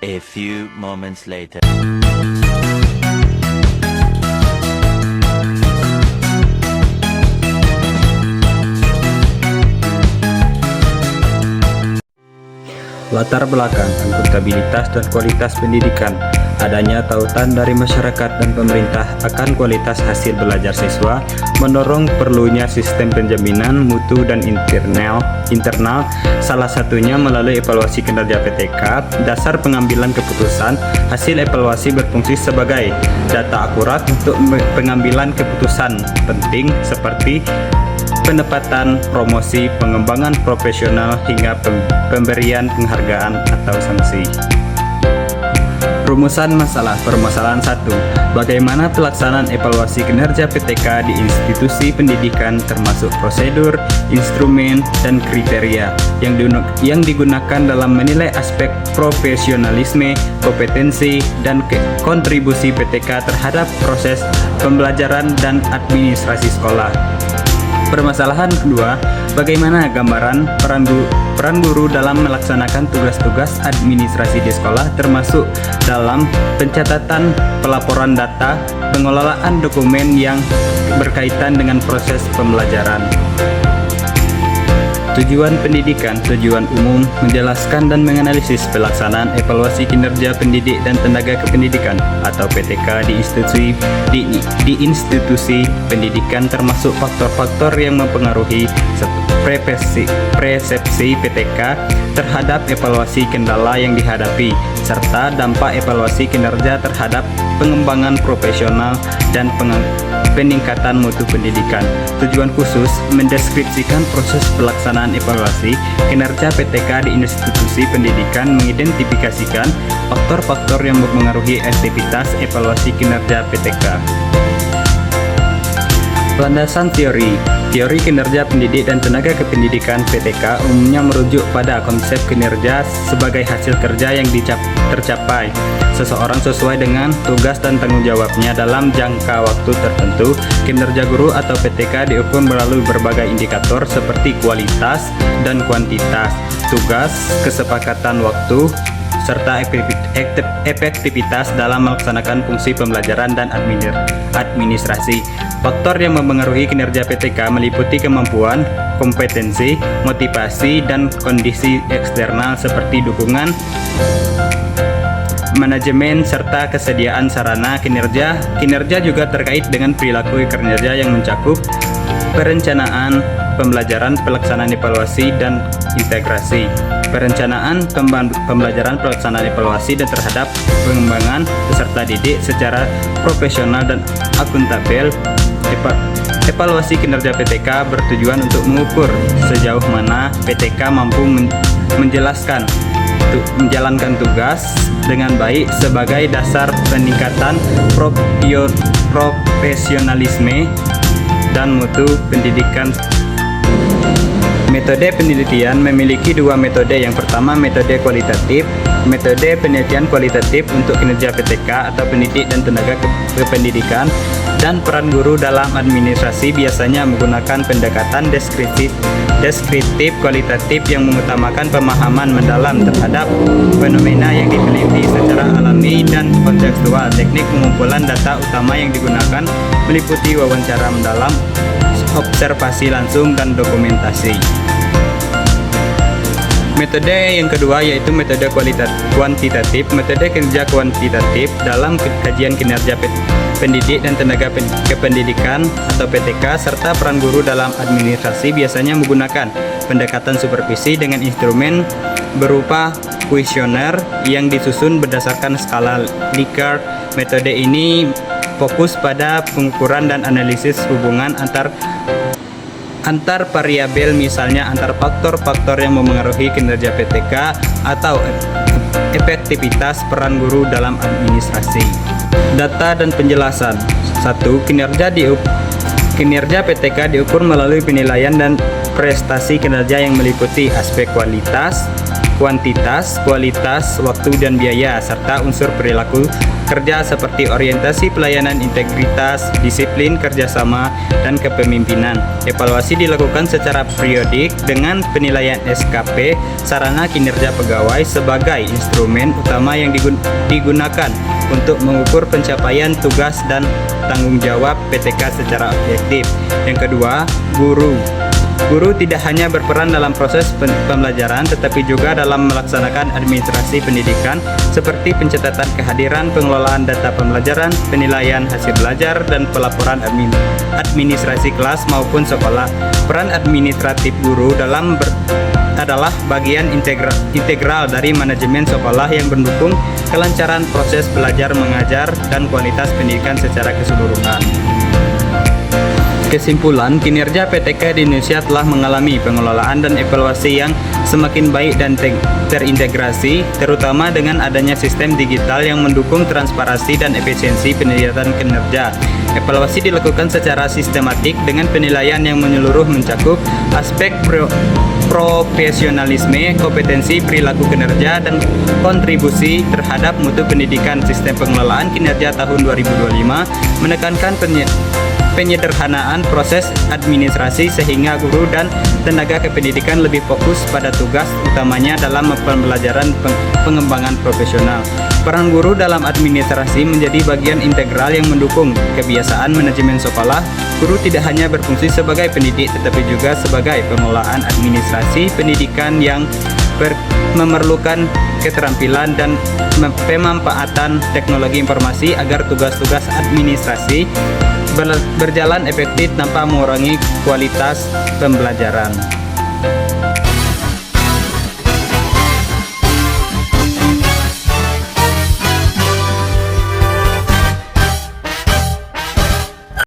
A few moments later. Latar belakang, akuntabilitas dan kualitas pendidikan. Adanya tautan dari masyarakat dan pemerintah akan kualitas hasil belajar siswa, mendorong perlunya sistem penjaminan mutu dan internal, salah satunya melalui evaluasi kinerja PTK. Dasar pengambilan keputusan, hasil evaluasi berfungsi sebagai data akurat untuk pengambilan keputusan penting seperti penempatan, promosi, pengembangan profesional, hingga pemberian penghargaan atau sanksi. Rumusan masalah permasalahan 1. Bagaimana pelaksanaan evaluasi kinerja PTK di institusi pendidikan termasuk prosedur, instrumen, dan kriteria yang digunakan dalam menilai aspek profesionalisme, kompetensi, dan kontribusi PTK terhadap proses pembelajaran dan administrasi sekolah. Permasalahan kedua, bagaimana gambaran peran guru dalam melaksanakan tugas-tugas administrasi di sekolah termasuk dalam pencatatan, pelaporan data, pengelolaan dokumen yang berkaitan dengan proses pembelajaran. Tujuan pendidikan, tujuan umum, menjelaskan dan menganalisis pelaksanaan evaluasi kinerja pendidik dan tenaga kependidikan atau PTK di institusi pendidikan termasuk faktor-faktor yang mempengaruhi persepsi PTK terhadap evaluasi kendala yang dihadapi serta dampak evaluasi kinerja terhadap pengembangan profesional dan peningkatan mutu pendidikan. Tujuan khusus mendeskripsikan proses pelaksanaan evaluasi kinerja PTK di institusi pendidikan, mengidentifikasikan faktor-faktor yang mempengaruhi aktivitas evaluasi kinerja PTK. Landasan teori kinerja pendidik dan tenaga kependidikan PTK umumnya merujuk pada konsep kinerja sebagai hasil kerja yang tercapai seseorang sesuai dengan tugas dan tanggung jawabnya dalam jangka waktu tertentu. Kinerja guru atau PTK diukur melalui berbagai indikator seperti kualitas dan kuantitas, tugas, kesepakatan waktu, serta efektivitas dalam melaksanakan fungsi pembelajaran dan administrasi. Faktor yang mempengaruhi kinerja PTK meliputi kemampuan, kompetensi, motivasi, dan kondisi eksternal seperti dukungan, manajemen, serta kesediaan sarana kinerja. Kinerja juga terkait dengan perilaku kinerja yang mencakup perencanaan pembelajaran, pelaksanaan evaluasi, dan integrasi. Perencanaan pembelajaran, pelaksanaan evaluasi, dan terhadap pengembangan peserta didik secara profesional dan akuntabel. Evaluasi kinerja PTK bertujuan untuk mengukur sejauh mana PTK mampu menjalankan tugas dengan baik sebagai dasar peningkatan profesionalisme dan mutu pendidikan. Metode penelitian memiliki dua metode. Yang pertama, metode kualitatif. Metode penelitian kualitatif untuk kinerja PTK atau pendidik dan tenaga kependidikan dan peran guru dalam administrasi biasanya menggunakan pendekatan deskriptif kualitatif yang mengutamakan pemahaman mendalam terhadap fenomena yang diteliti secara alami dan kontekstual. Teknik pengumpulan data utama yang digunakan meliputi wawancara mendalam, observasi langsung, dan dokumentasi. Metode yang kedua yaitu metode kuantitatif. Metode kinerja kuantitatif dalam kajian kinerja pendidik dan tenaga kependidikan atau PTK serta peran guru dalam administrasi biasanya menggunakan pendekatan supervisi dengan instrumen berupa kuesioner yang disusun berdasarkan skala Likert. Metode ini fokus pada pengukuran dan analisis hubungan antar variabel, misalnya antar faktor-faktor yang memengaruhi kinerja PTK atau efektivitas peran guru dalam administrasi. Data dan penjelasan. 1. Kinerja PTK diukur melalui penilaian dan prestasi kinerja yang meliputi aspek kualitas, kuantitas, kualitas, waktu dan biaya, serta unsur perilaku kerja seperti orientasi pelayanan, integritas, disiplin, kerjasama, dan kepemimpinan. Evaluasi dilakukan secara periodik dengan penilaian SKP, sarana kinerja pegawai, sebagai instrumen utama yang digunakan untuk mengukur pencapaian tugas dan tanggung jawab PTK secara objektif. Yang kedua, guru. Guru tidak hanya berperan dalam proses pembelajaran, tetapi juga dalam melaksanakan administrasi pendidikan seperti pencatatan kehadiran, pengelolaan data pembelajaran, penilaian hasil belajar, dan pelaporan administrasi kelas maupun sekolah. Peran administratif guru adalah bagian integral dari manajemen sekolah yang mendukung kelancaran proses belajar mengajar dan kualitas pendidikan secara keseluruhan. Kesimpulan, kinerja PTK di Indonesia telah mengalami pengelolaan dan evaluasi yang semakin baik dan terintegrasi, terutama dengan adanya sistem digital yang mendukung transparansi dan efisiensi penilaian kinerja. Evaluasi dilakukan secara sistematik dengan penilaian yang menyeluruh mencakup aspek profesionalisme, kompetensi, perilaku kinerja, dan kontribusi terhadap mutu pendidikan. Sistem pengelolaan kinerja tahun 2025 menekankan penyederhanaan proses administrasi sehingga guru dan tenaga kependidikan lebih fokus pada tugas utamanya dalam pembelajaran pengembangan profesional. Peran guru dalam administrasi menjadi bagian integral yang mendukung kebiasaan manajemen sekolah. Guru tidak hanya berfungsi sebagai pendidik tetapi juga sebagai pengelolaan administrasi pendidikan yang memerlukan keterampilan dan pemanfaatan teknologi informasi agar tugas-tugas administrasi berjalan efektif tanpa mengurangi kualitas pembelajaran.